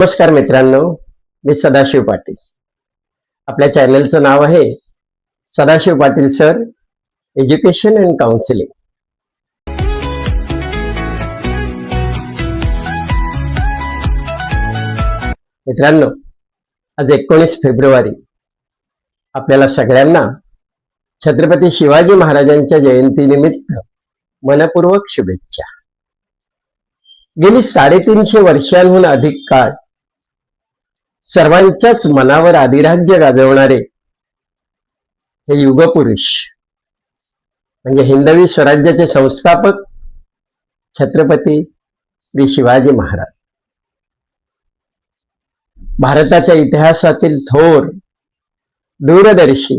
नमस्कार मित्रांनो, मी सदाशिव पाटील. आपल्या चॅनलचं नाव आहे Sadashiv Patil sir education and counselling. मित्रांनो, आज 19 फेब्रुवारी आपल्याला सगळ्यांना छत्रपती शिवाजी महाराजांच्या जयंतीनिमित्त मनपूर्वक शुभेच्छा. गेली 350 वर्षांहून अधिक काळ सर्वांच्याच मनावर अधिराज्य गाजवणारे हे युगपुरुष म्हणजे हिंदवी स्वराज्याचे संस्थापक छत्रपती श्री शिवाजी महाराज, भारताच्या इतिहासातील थोर, दूरदर्शी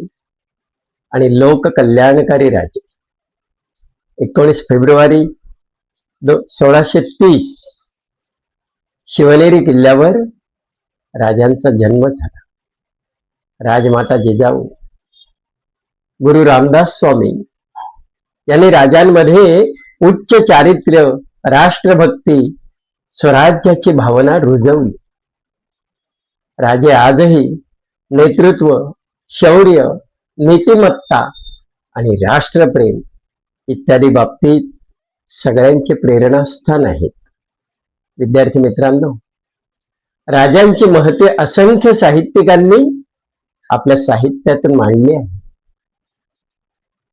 आणि लोककल्याणकारी राजे. 19 फेब्रुवारी 1630 शिवनेरी किल्ल्यावर राजांचा जन्म झाला. राजमाता जिजाऊ, गुरु रामदास स्वामी यांनी राजांमध्ये उच्च चारित्र्य, राष्ट्रभक्ती, स्वराज्याची भावना रुजवली. राजे आजही नेतृत्व, शौर्य, नीतिमत्ता आणि राष्ट्रप्रेम इत्यादी बाबतीत सगळ्यांचे प्रेरणास्थान आहेत. विद्यार्थी मित्रांनो, राजांची महत्त्वे असंख्य साहित्यिकांनी आपल्या साहित्यातून मांडली आहे.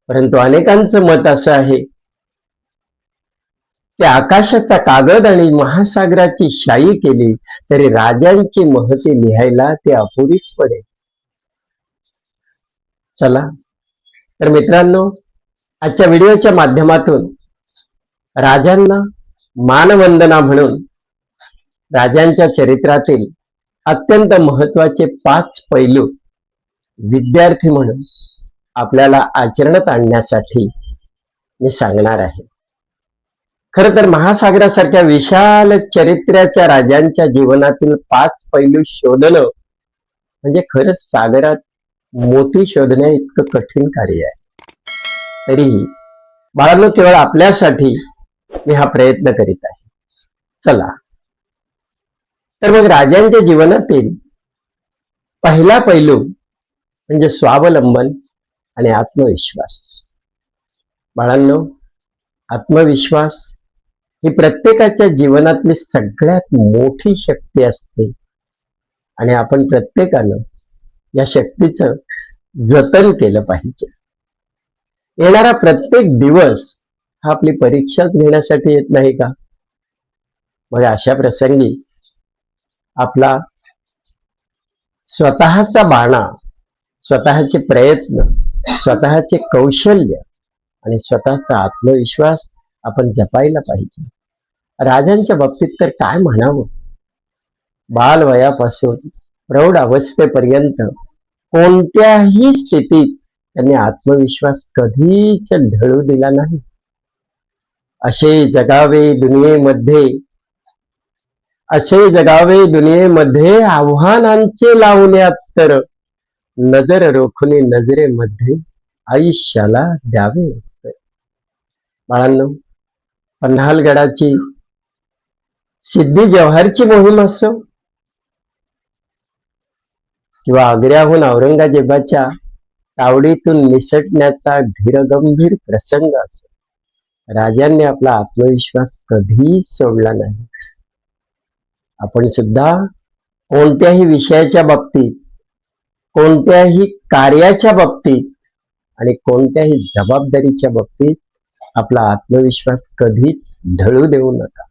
परंतु अनेकांचं मत असं आहे की आकाशाचा कागद आणि महासागराची शाई केली तरी राजांची महती लिहायला ते अपुरीच पडेल. चला तर मित्रांनो, आजच्या व्हिडिओच्या माध्यमातून राजांना मानवंदना म्हणून राजांच्या चरित्रातील अत्यंत महत्वाचे 5 पैलू विद्यार्थी म्हणून आपल्याला आचरणात आणण्यासाठी मी सांगणार आहे. खरं तर महासागरासारख्या विशाल चरित्र्याच्या राजांच्या जीवनातील 5 पैलू शोधणं म्हणजे खरंच सागरात मोती शोधण्या इतकं कठीण कार्य आहे. तरीही बाळांनो, केवळ आपल्यासाठी मी हा प्रयत्न करीत आहे. चला तर मग राजांच्या जीवनातील पहिला पैलू म्हणजे स्वावलंबन आणि आत्मविश्वास. बाळांनो, आत्मविश्वास ही प्रत्येकाच्या जीवनातली सगळ्यात मोठी शक्ती असते आणि आपण प्रत्येकानं या शक्तीचं जतन केलं पाहिजे. येणारा प्रत्येक दिवस हा आपली परीक्षाच घेण्यासाठी येत नाही का? मग अशा प्रसंगी आपला स्वतःचा बाणा, स्वतःचे प्रयत्न, स्वतःचे कौशल्य आणि स्वतःचा आत्मविश्वास आपण जपायला पाहिजे. राजांच्या बाबतीत तर काय म्हणावं, बालवयापासून प्रौढ अवस्थेपर्यंत कोणत्याही स्थितीत त्यांनी आत्मविश्वास कधीच ढळू दिला नाही. असे जगावे दुनियेमध्ये आव्हानांचे लावण्यात तर नजर रोखुनी नजरेमध्ये आयुष्याला द्यावे उत्तर. बाळांनो, पन्हाळगडाची सिद्धी जव्हारची मोहीम असो किंवा आग्र्याहून औरंगजेबाच्या तावडीतून निसटण्याचा धीरगंभीर प्रसंग असो, राजांनी आपला आत्मविश्वास कधीच सोडला नाही. आपण सुद्धा कोणत्याही विषयाच्या बाबतीत, कोणत्याही कार्याच्या बाबतीत आणि कोणत्याही जबाबदारीच्या बाबतीत आपला आत्मविश्वास कधीच ढळू देऊ नका.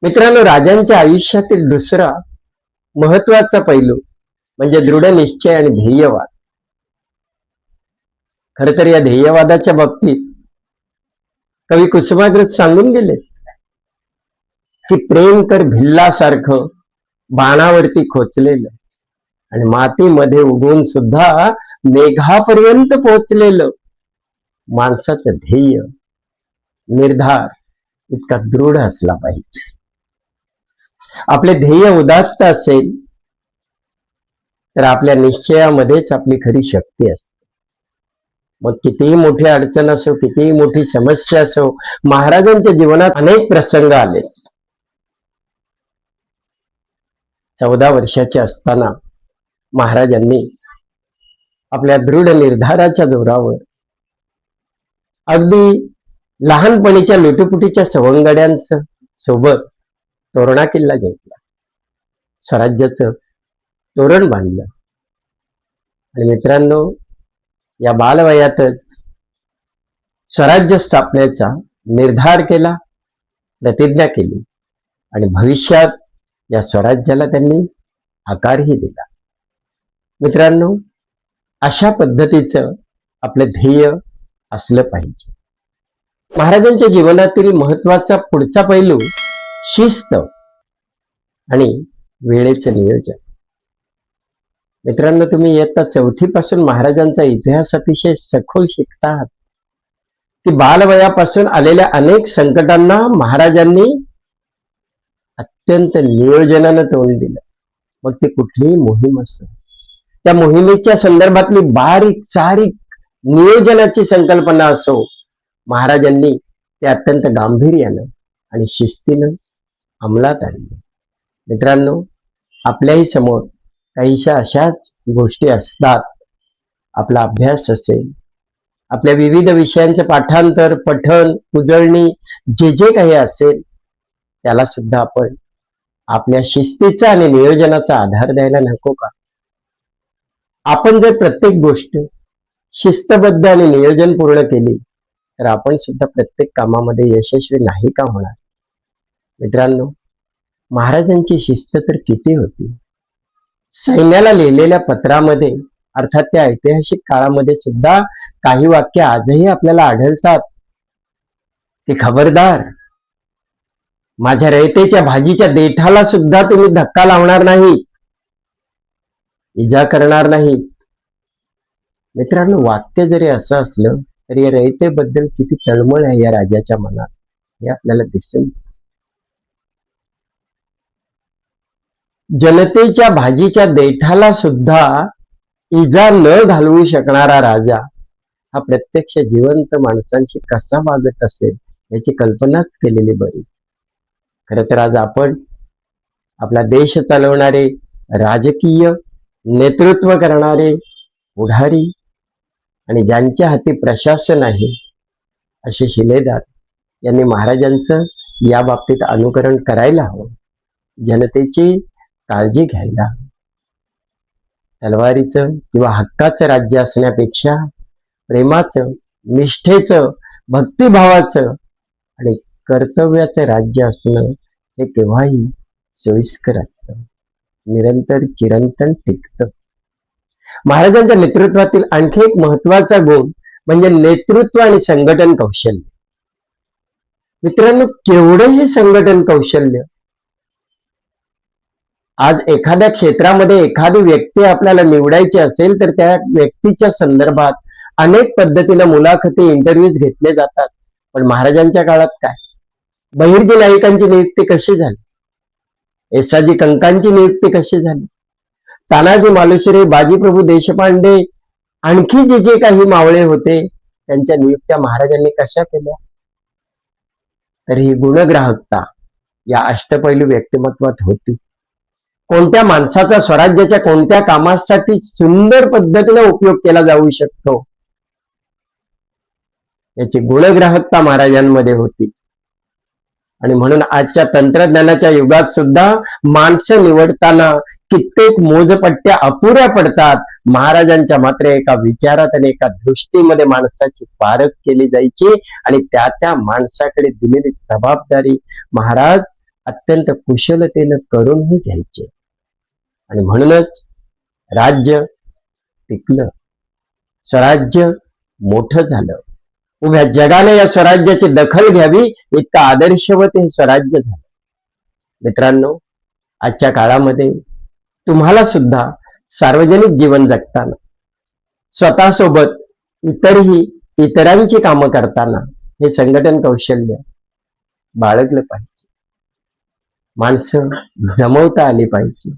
मित्रांनो, राजांच्या आयुष्यातील दुसरा महत्वाचा पैलू म्हणजे दृढ निश्चय आणि ध्येयवाद. खर तर या ध्येयवादाच्या बाबतीत कवी कुसुमाग्रज सांगून गेले की प्रेम कर भिल्लासारखं बाणावरती खोचलेलं आणि मातीमध्ये उगवून सुद्धा मेघापर्यंत पोहोचलेलं माणसाचं ध्येय, निर्धार इतका दृढ असला पाहिजे. आपले ध्येय उदात्त असेल तर आपल्या निश्चयामध्येच आपली खरी शक्ती असते. मग कितीही मोठी अडचण असो, कितीही मोठी समस्या असो, महाराजांच्या जीवनात अनेक प्रसंग आले. 14 वर्षाचे असताना महाराजांनी आपल्या दृढ निर्धाराच्या जोरावर अगदी लहानपणीच्या लुटुपुटीच्या सवंगड्यांचं सोबत तोरणा किल्ला जिंकला, स्वराज्याचं तोरण बांधलं. आणि मित्रांनो, या बालवयातच स्वराज्य स्थापनेचा निर्धार केला, प्रतिज्ञा केली आणि भविष्यात या स्वराज्याला त्यांनी आकारही दिला. मित्रांनो, अशा पद्धतीचं आपलं ध्येय असलं पाहिजे. महाराजांच्या जीवनातील महत्वाचा पुढचा पैलू शिस्त आणि वेळेचे नियोजन. मित्रांनो, तुम्ही इयत्ता 4थी पासून महाराजांचा इतिहास अतिशय सखोल शिकता आहात की बालवयापासून आलेल्या अनेक संकटांना महाराजांनी अत्यंत नियोजनानं तोंड दिलं. मग ती कुठलीही मोहीम असो, त्या मोहिमेच्या संदर्भातली बारीक सारीक नियोजनाची संकल्पना असो, महाराजांनी ते अत्यंत गांभीर्यानं आणि शिस्तीनं अंमलात आणले. मित्रांनो, आपल्याही समोर काहीशा अशाच गोष्टी असतात. आपला अभ्यास असेल, आपल्या विविध विषयांचे पाठांतर, पठण, उजळणी जे जे काही असेल, त्याला सुद्धा आपण आपल्या शिस्तीचा आणि नियोजनाचा आधार द्यायला नको का? आपण जर प्रत्येक गोष्ट शिस्तबद्ध आणि नियोजनपूर्ण केली तर आपण सुद्धा प्रत्येक कामामध्ये यशस्वी नाही का होणार? मित्रांनो, महाराजांची शिस्त तर किती होती. सैन्याला लिहिलेल्या पत्रामध्ये, अर्थात त्या ऐतिहासिक काळामध्ये सुद्धा काही वाक्य आजही आपल्याला आढळतात की खबरदार, माझ्या रयतेच्या भाजीच्या देठाला सुद्धा तुम्ही धक्का लावणार नाही, इजा करणार नाही. मित्रांनो, वाक्य जरी असं असलं तरी या रयतेबद्दल किती तळमळ आहे या राजाच्या मनात हे आपल्याला दिसून. जनतेच्या भाजीच्या देठाला सुद्धा इजा न घालवू शकणारा राजा हा प्रत्यक्ष जिवंत माणसांशी कसा वागत असेल याची कल्पनाच केलेली बरी. खरं तर आज आपण आपला देश चालवणारे, राजकीय नेतृत्व करणारे पुढारी आणि ज्यांच्या हाती प्रशासन आहे असे शिलेदार यांनी महाराजांचं या बाबतीत अनुकरण करायला हवं. जनतेची काळजी घ्यायला. तलवारीचं किंवा हक्काचं राज्य असण्यापेक्षा प्रेमाचं, निष्ठेचं, भक्तिभावाचं आणि कर्तव्याचं राज्य असणं हे केव्हाही सोयीस्कर असतं, निरंतर चिरंतन टिकतं. महाराजांच्या नेतृत्वातील आणखी एक महत्वाचा गुण म्हणजे नेतृत्व आणि संघटन कौशल्य. मित्रांनो, केवढं हे संघटन कौशल्य. आज एखाद्या क्षेत्रामध्ये एखादी व्यक्ती आपल्याला निवडायची असेल तर त्या व्यक्तीच्या संदर्भात अनेक पद्धतीने मुलाखती, इंटरव्ह्यूज घेतले जातात. पण महाराजांच्या काळात काय? बहिर्जी नाईकांची नियुक्ती कशी झाली? येसाजी कंकांची नियुक्ती कशी झाली? तानाजी मालुसरे, बाजीप्रभू देशपांडे, आणखी जे जे काही मावळे होते त्यांच्या नियुक्त्या महाराजांनी कशा केल्या? तर ही गुणग्राहकता या अष्टपैलू व्यक्तिमत्वात होती. कोणत्या माणसाचा स्वराज्याच्या कोणत्या कामासाठी सुंदर पद्धतीने उपयोग केला जाऊ शकतो याची गुणग्राहकता महाराजांमध्ये होती. आणि म्हणून आजच्या तंत्रज्ञानाच्या युगात सुद्धा माणसं निवडताना कित्येक मोजपट्ट्या अपुऱ्या पडतात. महाराजांच्या मात्र एका विचारात आणि एका दृष्टीमध्ये माणसाची पारख केली जायची आणि त्या त्या माणसाकडे दिलेली जबाबदारी महाराज अत्यंत कुशलतेनं करूनही घ्यायचे. आणि म्हणूनच राज्य टिकलं, स्वराज्य मोठं झालं. उभ्या जगाने या स्वराज्याची दखल घ्यावी इतका आदर्शवत हे स्वराज्य झालं. मित्रांनो, आजच्या काळामध्ये तुम्हाला सुद्धा सार्वजनिक जीवन जगताना, स्वतःसोबत इतरही इतरांची कामं करताना हे संघटन कौशल्य बाळगलं पाहिजे. माणसं जमवता आली पाहिजे,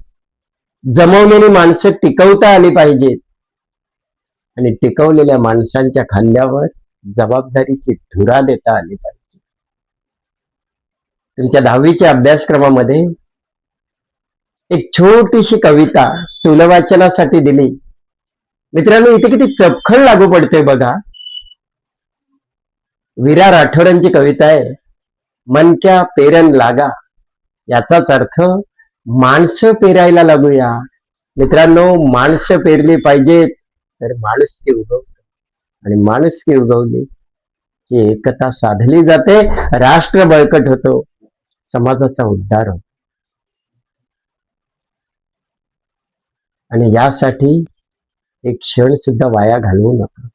जमवलेली माणसं टिकवता आली पाहिजेत आणि टिकवलेल्या माणसांच्या खांद्यावर जबाबदारीची धुरा देता आली पाहिजे. तुमच्या 10वीच्या अभ्यासक्रमामध्ये एक छोटीशी कविता स्थूल वाचनासाठी दिली. मित्रांनो, इथे किती चपखल लागू पडते बघा. विरा राठोडांची कविता आहे, मनक्या पेरन लागा. याचाच अर्थ माणसं पेरायला लागूया. मित्रांनो, माणसं पेरली पाहिजेत तर माणुसकी उगवते, आणि माणुसकी उगवली की एकता साधली जाते, राष्ट्र बळकट होतो, समाजाचा उद्धार होतो. आणि यासाठी एक क्षण सुद्धा वाया घालवू नका.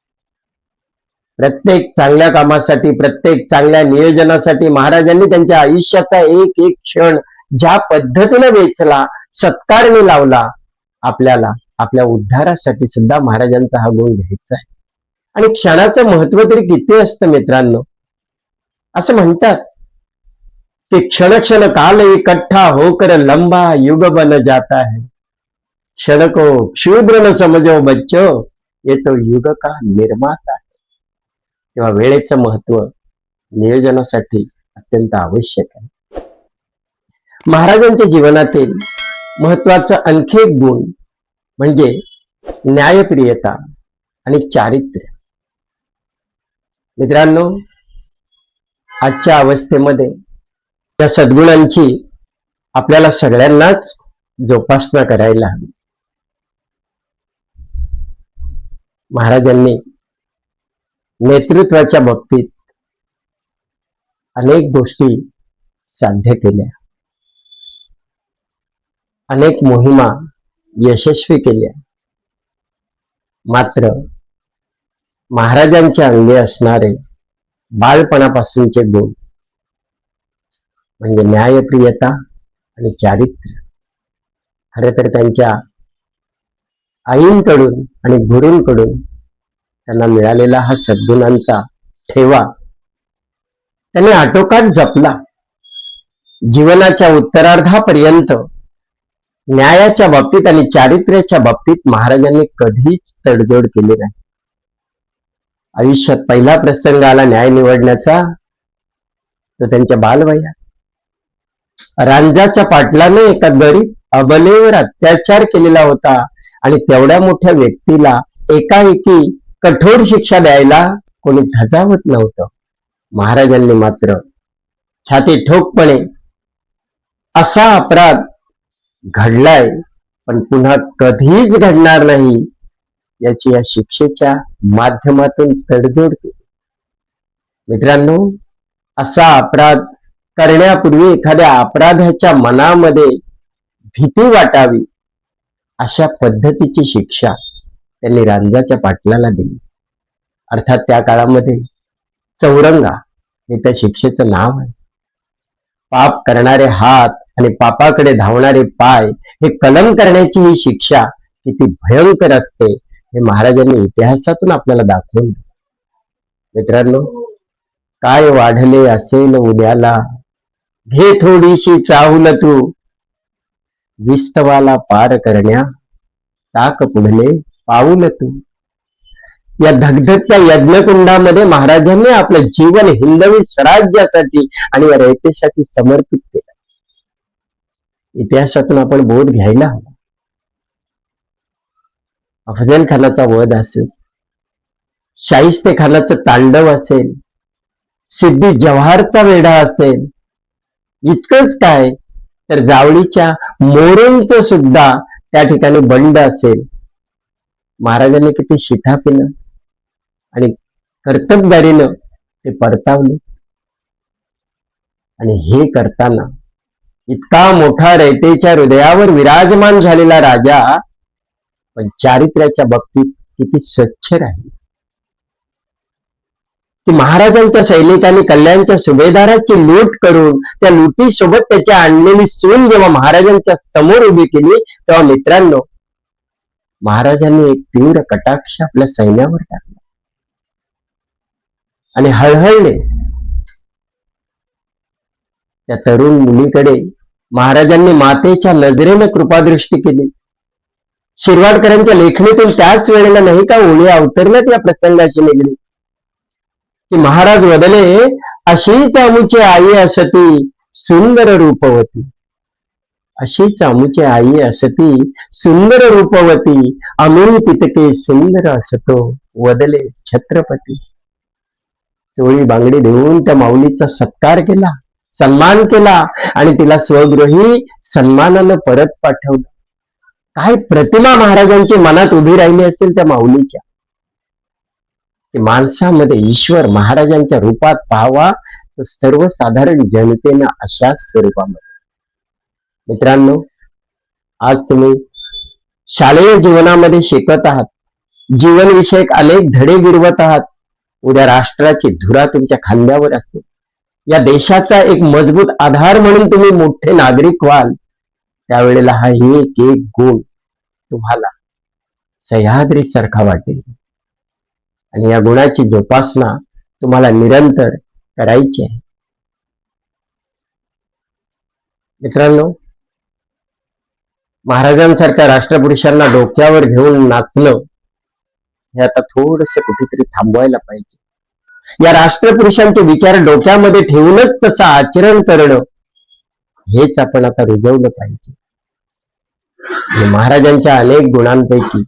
प्रत्येक चांगल्या कामासाठी, प्रत्येक चांगल्या नियोजनासाठी महाराजांनी त्यांच्या आयुष्याचा एक एक क्षण ज्या पद्धतीने वेचला, सत्कारने लावला, आपल्याला आपल्या उद्धारासाठी सुद्धा महाराजांचा हा गुण घ्यायचा आहे. आणि क्षणाचं महत्व तरी किती असतं मित्रांनो. असं म्हणतात की क्षण क्षण काल इकट्ठा होकर लंबा युग बन जाता है. क्षण को क्षुद्र न समजो बच्चो, ये तो युग का निर्माता है. तेव्हा वेळेचं महत्व नियोजनासाठी अत्यंत आवश्यक आहे. महाराजांच्या जीवनातील महत्वाचा आणखी एक गुण म्हणजे न्यायप्रियता आणि चारित्र्य. मित्रांनो, आजच्या अवस्थेमध्ये या सद्गुणांची आपल्याला सगळ्यांनाच जोपासना करायला हवी. महाराजांनी नेतृत्वाच्या बाबतीत अनेक गोष्टी साध्य केल्या, अनेक मोहिमा यशस्वी केल्या. मात्र महाराजांच्या अंगी असणारे बालपणापासूनचे गुण म्हणजे न्यायप्रियता आणि चारित्र्य, खरं तर त्यांच्या आईंकडून आणि गुरूंकडून त्यांना मिळालेला हा सद्गुणांचा ठेवा त्यांनी आटोकाट जपला. जीवनाच्या उत्तरार्धापर्यंत न्यायाच्या बाबतीत आणि चारित्र्याच्या बाबतीत महाराजांनी कधीच तडजोड केली नाही. आयुष्यात पहिला प्रसंग आला न्याय निवडण्याचा, तो त्यांच्या बालवयात. रांजाच्या पाटलाने एका गरीब अबलेवर अत्याचार केलेला होता, आणि तेवढ्या मोठ्या व्यक्तीला एकाएकी कठोर शिक्षा द्यायला कोणी धजावत नव्हतं. महाराजांनी मात्र छाती ठोकपणे असा अपराध घडलाय पण पुन्हा कधीच घडणार नाही याची या शिक्षेच्या माध्यमातून तडजोड केली. मित्रांनो, असा अपराध करण्यापूर्वी एखाद्या अपराध्याच्या मनामध्ये भीती वाटावी अशा पद्धतीची शिक्षा त्यांनी रांजाच्या पाटलाला दिली. अर्थात त्या काळामध्ये चौरंगा हे त्या शिक्षेचं नाव आहे. पाप करणारे हात आणि पापाकडे धावणारे पाय हे कलम करण्याची ही शिक्षा किती भयंकर असते हे महाराजांनी इतिहासातून आपल्याला दाखवून दिलं. मित्रांनो, काय वाढले असेल उद्याला, घे थोडीशी चाहुल तू, विस्तवाला पार करण्या टाक पुढले पाऊल तू. या धगधगत्या यज्ञकुंडामध्ये महाराजांनी आपलं जीवन हिंदवी स्वराज्यासाठी आणि रयतेसाठी समर्पित केलं. इतिहासातून आपण बोध घ्यायला हवा. अफजल खानाचा वध असेल, शाहिस्ते खानाचं तांडव असेल, सिद्धी जव्हारचा वेढा असेल, इतकंच काय तर जावळीच्या मोरूंचं सुद्धा त्या ठिकाणी बंड असेल. महाराजांनी किती शिताफीनं आणि कर्तबगारीनं ते परतावले. आणि हे करताना इतका मोठा रयतेच्या हृदयावर विराजमान झालेला राजा पण चारित्र्याच्या बाबतीत किती स्वच्छ राहील. की महाराजांच्या सैनिकांनी कल्याणच्या सुभेदाराची लूट करून त्या लुटीसोबत त्याच्या आणलेली सून जेव्हा महाराजांच्या समोर उभी केली, तेव्हा मित्रांनो, महाराजांनी एक तीव्र कटाक्ष आपल्या सैन्यावर टाकला आणि हळहळले. त्या तरुण मुलीकडे महाराजांनी मातेच्या नजरेनं कृपादृष्टी केली. शिरवाडकरांच्या लेखणीतून त्याच वेळेला नाही का ओळी अवतरण्यात या प्रसंगाची निगडी की महाराज वदले, अशीच आमुची आई असती सुंदर रूपवती. अशीच आमुची आई असती सुंदर रूपवती, आम्ही पितके सुंदर असतो, वदले छत्रपती. चोळी बांगडी देऊन त्या माऊलीचा सत्कार केला, सन्मान केला आणि तिला स्वगृही सन्मानानं परत पाठवलं. काय प्रतिमा महाराजांची मनात उभी राहिली असेल त्या माऊलीच्या, की माणसामध्ये ईश्वर महाराजांच्या रूपात पाहावा, तो सर्वसाधारण जनतेनं अशाच स्वरूपामध्ये. मित्रांनो, आज तुम्ही शालेय जीवनामध्ये शिकत आहात, जीवनविषयक अनेक धडे गिरवत आहात. उद्या राष्ट्राची धुरा तुमच्या खांद्यावर असेल, या देशाचा एक मजबूत आधार म्हणून तुम्ही मोठे नागरिक व्हाल. त्यावेळेला हा एक एक गुण तुम्हाला सह्याद्री सारखा वाटेल आणि या गुणाची जोपासना तुम्हाला निरंतर करायची आहे. मित्रांनो, महाराजांसारख्या राष्ट्रपुरुषांना डोक्यावर घेऊन नाचणं हे आता थोडस कुठेतरी थांबवायला पाहिजे. या राष्ट्रपुरुषांचे विचार डोक्यामध्ये ठेवूनच तसं आचरण करणं हेच आपण आता रुजवलं पाहिजे. महाराजांच्या अनेक गुणांपैकी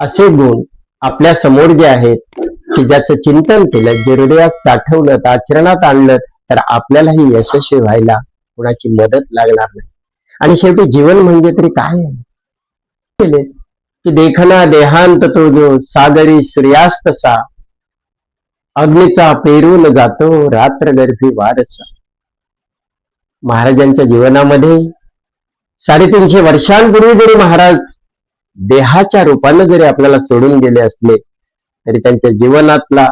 असे गुण आपल्या समोर जे आहेत की ज्याचं चिंतन केलं, जे हृदयात साठवलं, आचरणात आणलं, तर आपल्यालाही यशस्वी व्हायला कुणाची मदत लागणार नाही. आणि शेवटी जीवन म्हणजे तरी काय आहे की देखना देहांत तो जो सागरी सूर्यास्त सा, अग्नीचा पेरून जातो रात्र गर्भी वारसा. महाराजांच्या जीवनामध्ये 350 वर्षांपूर्वी जरी महाराज देहाच्या रूपानं जरी आपल्याला सोडून गेले असले, तरी त्यांच्या जीवनातला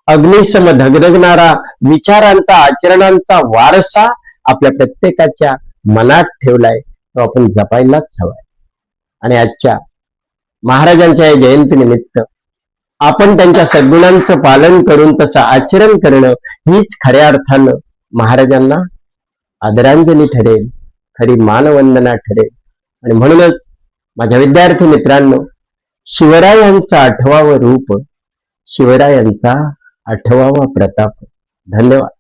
अग्निसम धगधगणारा विचारांचा, आचरणांचा वारसा आपल्या प्रत्येकाच्या मनात ठेवलाय, तो आपण जपायलाच हवाय. आणि आजच्या महाराजांच्या या जयंतीनिमित्त आपण त्यांच्या सद्गुणांचं पालन करून तसं आचरण करणं हीच खऱ्या अर्थानं महाराजांना आदरांजली ठरेल, खरी मानवंदना ठरेल. आणि म्हणूनच माझ्या विद्यार्थी मित्रांनो, शिवरायांचं 8वावं रूप, शिवरायांचा 8वावा प्रताप. धन्यवाद.